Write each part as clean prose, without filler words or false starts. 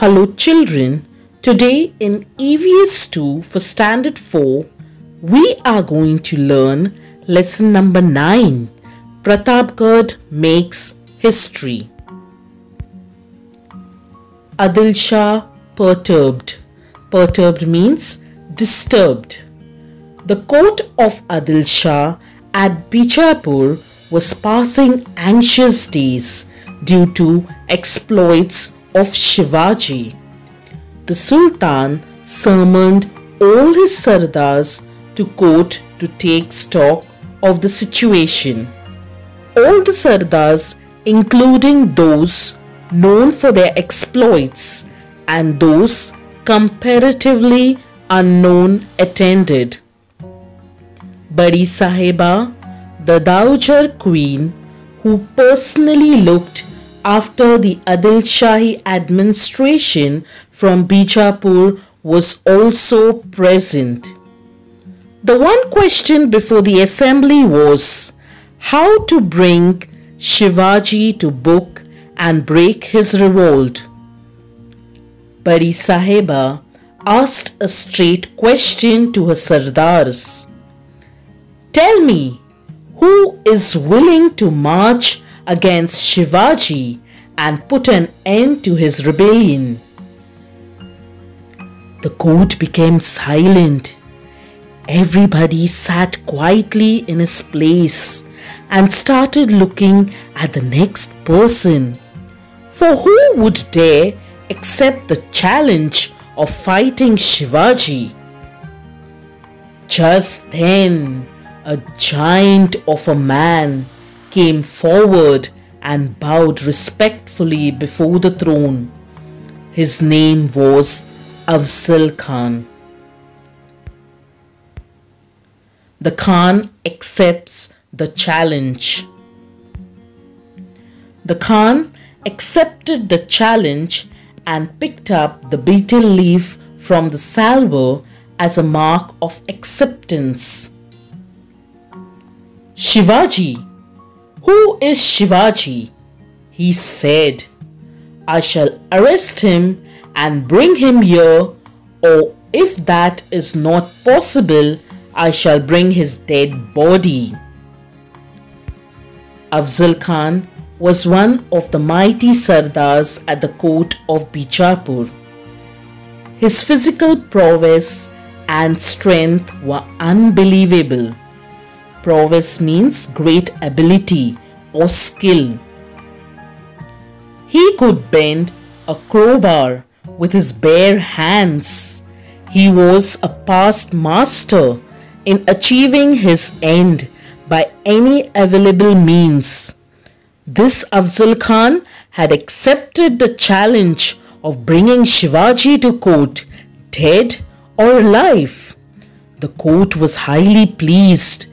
Hello children, today in EVS 2 for Standard 4, we are going to learn lesson number 9, Pratapgarh makes history. Adil Shah perturbed. Perturbed means disturbed. The court of Adil Shah at Bijapur was passing anxious days due to exploits of Shivaji. The Sultan summoned all his Sardars to court to take stock of the situation. All the Sardars, including those known for their exploits and those comparatively unknown, attended. Badi Sahiba, the Dowager Queen, who personally looked after the Adil Shahi administration from Bijapur, was also present. The one question before the assembly was how to bring Shivaji to book and break his revolt. Badi Sahiba asked a straight question to her Sardars. Tell me, who is willing to march against Shivaji and put an end to his rebellion? The court became silent. Everybody sat quietly in his place and started looking at the next person. For who would dare accept the challenge of fighting Shivaji? Just then, a giant of a man came forward and bowed respectfully before the throne. His name was Afzal Khan. The Khan accepts the challenge. The Khan accepted the challenge and picked up the betel leaf from the salver as a mark of acceptance. Shivaji, who is Shivaji? He said, I shall arrest him and bring him here, or if that is not possible, I shall bring his dead body. Afzal Khan was one of the mighty Sardars at the court of Bijapur. His physical prowess and strength were unbelievable. Prowess means great ability or skill. He could bend a crowbar with his bare hands. He was a past master in achieving his end by any available means. This Afzal Khan had accepted the challenge of bringing Shivaji to court, dead or alive. The court was highly pleased.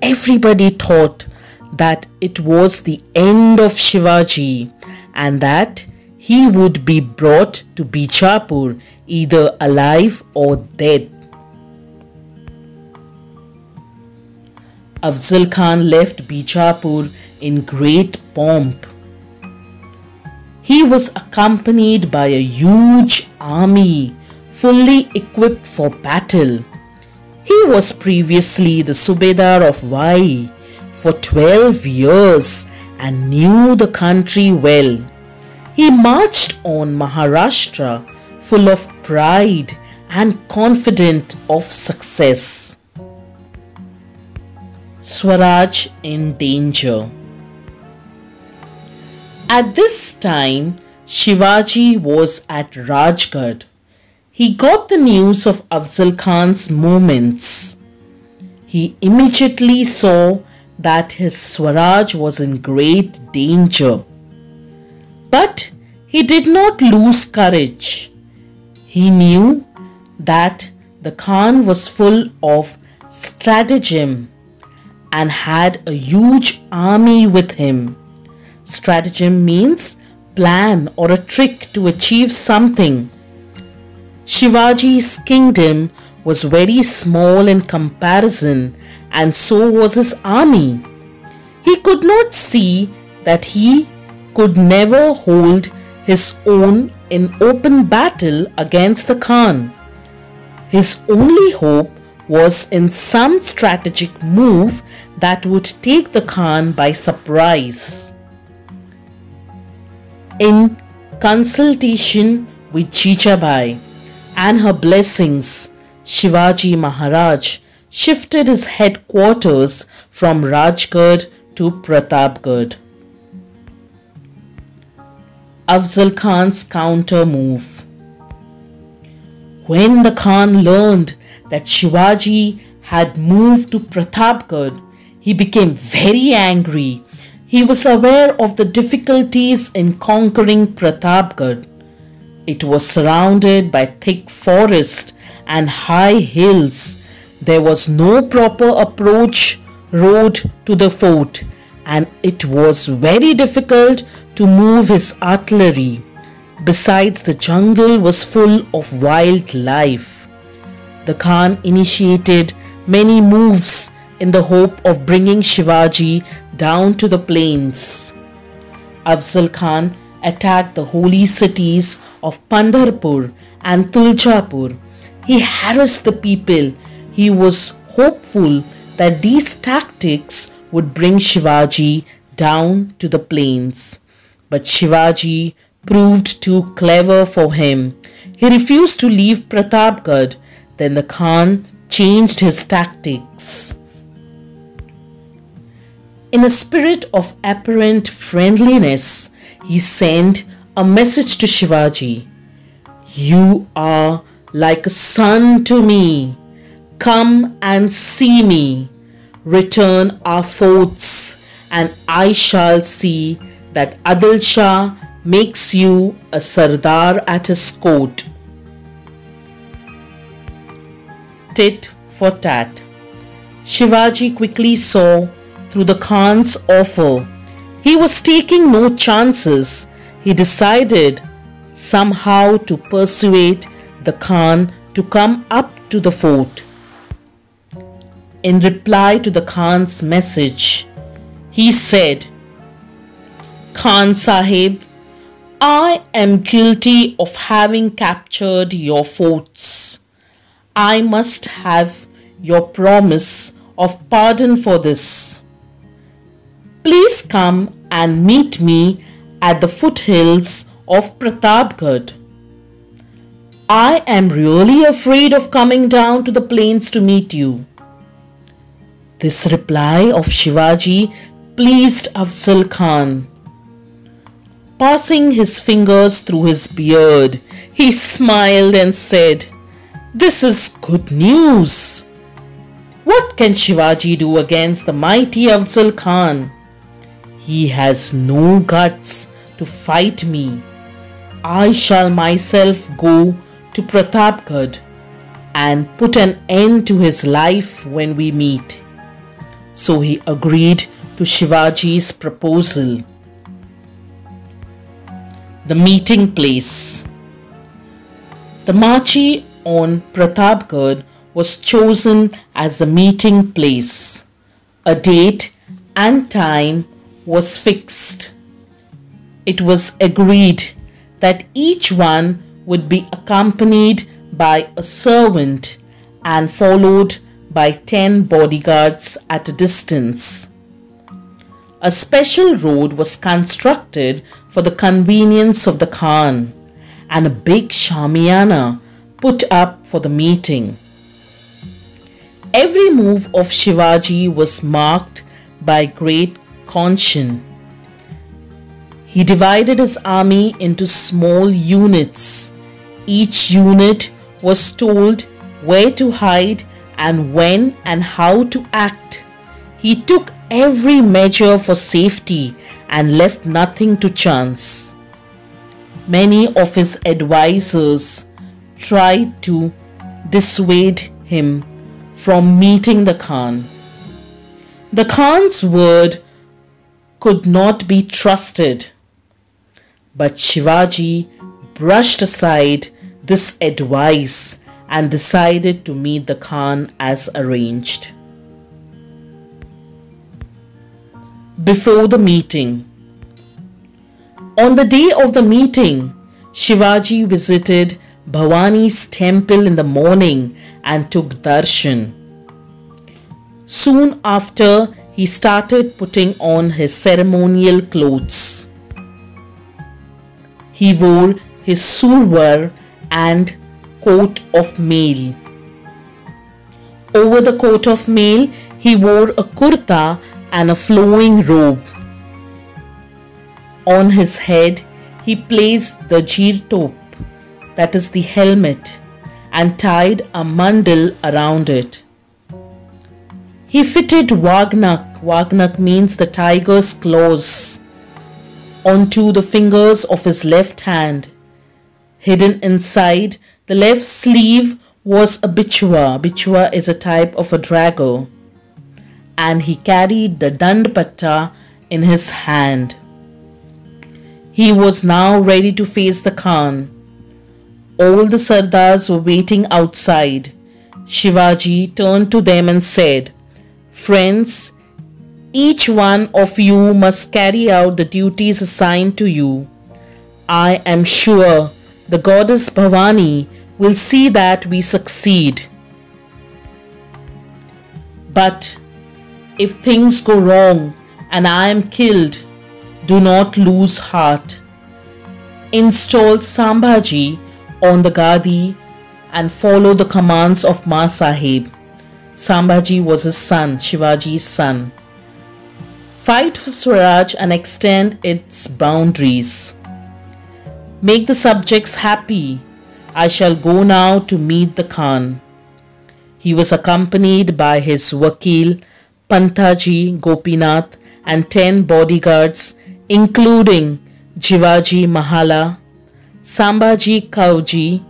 Everybody thought that it was the end of Shivaji and that he would be brought to Bijapur either alive or dead. Afzal Khan left Bijapur in great pomp. He was accompanied by a huge army fully equipped for battle. He was previously the Subedar of Vai for 12 years and knew the country well. He marched on Maharashtra full of pride and confident of success. Swaraj in danger. At this time, Shivaji was at Rajgarh. He got the news of Afzal Khan's movements. He immediately saw that his Swaraj was in great danger. But he did not lose courage. He knew that the Khan was full of stratagem and had a huge army with him. Stratagem means plan or a trick to achieve something. Shivaji's kingdom was very small in comparison, and so was his army. He could not see that he could never hold his own in open battle against the Khan. His only hope was in some strategic move that would take the Khan by surprise. In consultation with Jijabai and her blessings, Shivaji Maharaj shifted his headquarters from Rajgarh to Pratapgarh. Afzal Khan's counter move. When the Khan learned that Shivaji had moved to Pratapgarh, he became very angry. He was aware of the difficulties in conquering Pratapgarh. It was surrounded by thick forest and high hills. There was no proper approach road to the fort, and it was very difficult to move his artillery. Besides, the jungle was full of wildlife. The Khan initiated many moves in the hope of bringing Shivaji down to the plains. Afzal Khan attacked the holy cities of Pandharpur and Tuljapur. He harassed the people. He was hopeful that these tactics would bring Shivaji down to the plains. But Shivaji proved too clever for him. He refused to leave Pratapgarh. Then the Khan changed his tactics. In a spirit of apparent friendliness, he sent a message to Shivaji. "You are like a son to me. Come and see me. Return our forts, and I shall see that Adil Shah makes you a Sardar at his court." Tit for tat. Shivaji quickly saw through the Khan's offer. He was taking no chances. He decided somehow to persuade the Khan to come up to the fort. In reply to the Khan's message, he said, "Khan Sahib, I am guilty of having captured your forts. I must have your promise of pardon for this. Please come and meet me at the foothills of Pratapgarh. I am really afraid of coming down to the plains to meet you." This reply of Shivaji pleased Afzal Khan. Passing his fingers through his beard, he smiled and said, "This is good news. What can Shivaji do against the mighty Afzal Khan? He has no guts to fight me. I shall myself go to Pratapgarh and put an end to his life when we meet." So he agreed to Shivaji's proposal. The meeting place. The Machi on Pratapgarh was chosen as the meeting place. A date and time was fixed. It was agreed that each one would be accompanied by a servant and followed by 10 bodyguards at a distance. A special road was constructed for the convenience of the Khan, and a big shamiana put up for the meeting. Every move of Shivaji was marked by great caution. He divided his army into small units. Each unit was told where to hide and when and how to act. He took every measure for safety and left nothing to chance. Many of his advisors tried to dissuade him from meeting the Khan. The Khan's word could not be trusted, but Shivaji brushed aside this advice and decided to meet the Khan as arranged. Before the meeting. On the day of the meeting, Shivaji visited Bhavani's temple in the morning and took darshan. Soon after, he started putting on his ceremonial clothes. He wore his survar and coat of mail. Over the coat of mail, he wore a kurta and a flowing robe. On his head, he placed the jeer-top, that is the helmet, and tied a mandal around it. He fitted Vagnak means the tiger's claws, onto the fingers of his left hand. Hidden inside the left sleeve was a bichwa. Bichwa is a type of a drago. And he carried the Dandpatta in his hand. He was now ready to face the Khan. All the Sardars were waiting outside. Shivaji turned to them and said, "Friends, each one of you must carry out the duties assigned to you. I am sure the goddess Bhavani will see that we succeed. But if things go wrong and I am killed, do not lose heart. Install Sambhaji on the Gadi and follow the commands of Ma Sahib." Sambhaji was his son, Shivaji's son. "Fight for Swaraj and extend its boundaries. Make the subjects happy. I shall go now to meet the Khan." He was accompanied by his Vakil, Pantaji Gopinath, and 10 bodyguards, including Jivaji Mahala, Sambhaji Kauji,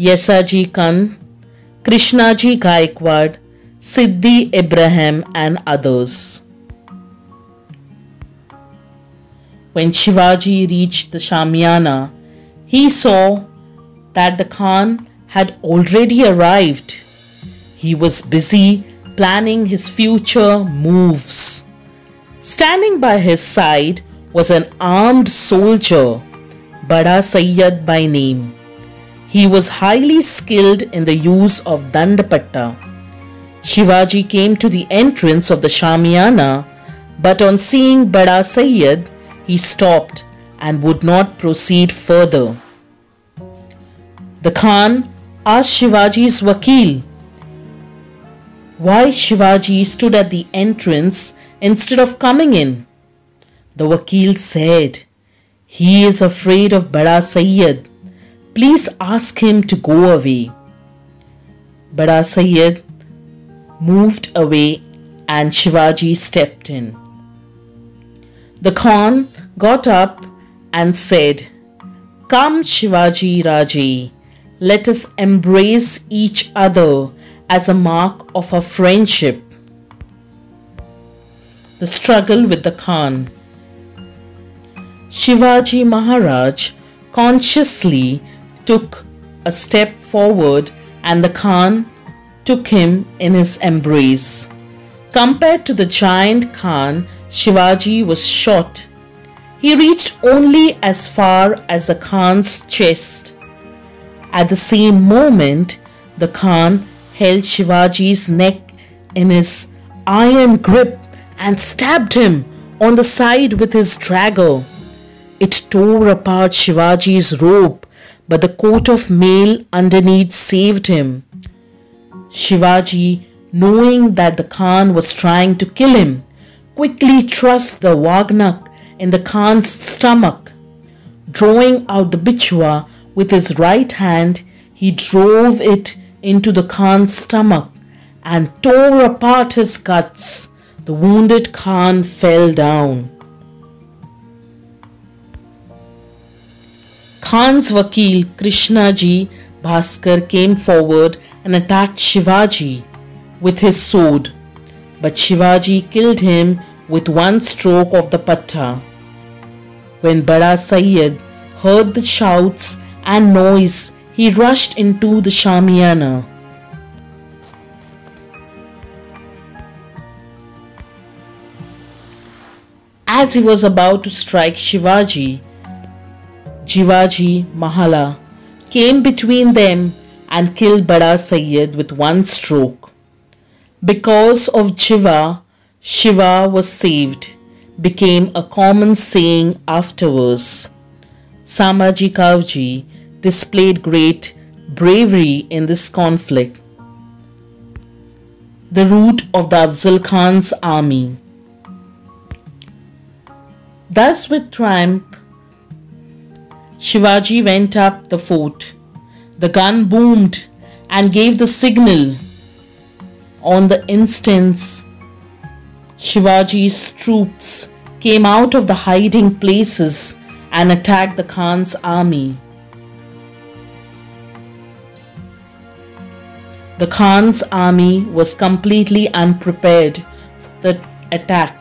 Yesaji Khan, Krishnaji Gaikwad, Siddhi Ibrahim, and others. When Shivaji reached the Shamiana, he saw that the Khan had already arrived. He was busy planning his future moves. Standing by his side was an armed soldier, Bada Sayyad by name. He was highly skilled in the use of Dandapatta. Shivaji came to the entrance of the Shamiana, but on seeing Bada Sayyad, he stopped and would not proceed further. The Khan asked Shivaji's Vakil why Shivaji stood at the entrance instead of coming in. The Vakil said, "He is afraid of Bada Sayyad. Please ask him to go away." Bada Sayyad moved away and Shivaji stepped in. The Khan got up and said, "Come, Shivaji Raje, let us embrace each other as a mark of our friendship." The struggle with the Khan. Shivaji Maharaj consciously took a step forward and the Khan took him in his embrace. Compared to the giant Khan, Shivaji was short. He reached only as far as the Khan's chest. At the same moment, the Khan held Shivaji's neck in his iron grip and stabbed him on the side with his dagger. It tore apart Shivaji's robe, but the coat of mail underneath saved him. Shivaji, knowing that the Khan was trying to kill him, quickly thrust the Vagnak in the Khan's stomach. Drawing out the bichwa with his right hand, he drove it into the Khan's stomach and tore apart his guts. The wounded Khan fell down. Khan's Vakil Krishnaji Bhaskar came forward and attacked Shivaji with his sword, but Shivaji killed him with one stroke of the patta. When Bada Sayyad heard the shouts and noise, he rushed into the Shamiana. As he was about to strike Shivaji, Jivaji Mahala came between them and killed Bada Sayyid with one stroke. Because of Jiva, Shiva was saved, became a common saying afterwards. Samaji Kauji displayed great bravery in this conflict. The route of the Afzal Khan's army. Thus with triumph, Shivaji went up the fort. The gun boomed and gave the signal. On the instant, Shivaji's troops came out of the hiding places and attacked the Khan's army. The Khan's army was completely unprepared for the attack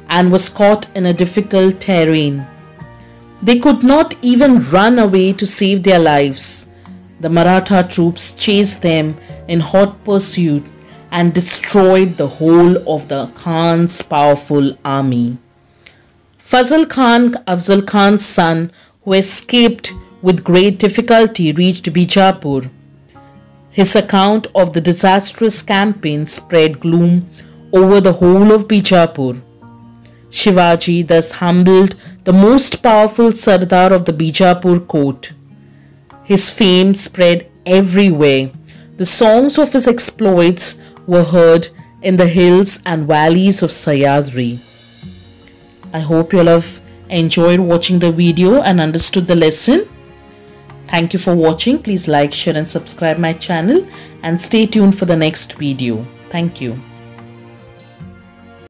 and was caught in a difficult terrain. They could not even run away to save their lives. The Maratha troops chased them in hot pursuit and destroyed the whole of the Khan's powerful army. Fazl Khan, Afzal Khan's son, who escaped with great difficulty, reached Bijapur. His account of the disastrous campaign spread gloom over the whole of Bijapur. Shivaji thus humbled the most powerful Sardar of the Bijapur court. His fame spread everywhere. The songs of his exploits were heard in the hills and valleys of Sahyadri. I hope you all have enjoyed watching the video and understood the lesson. Thank you for watching. Please like, share and subscribe my channel and stay tuned for the next video. Thank you.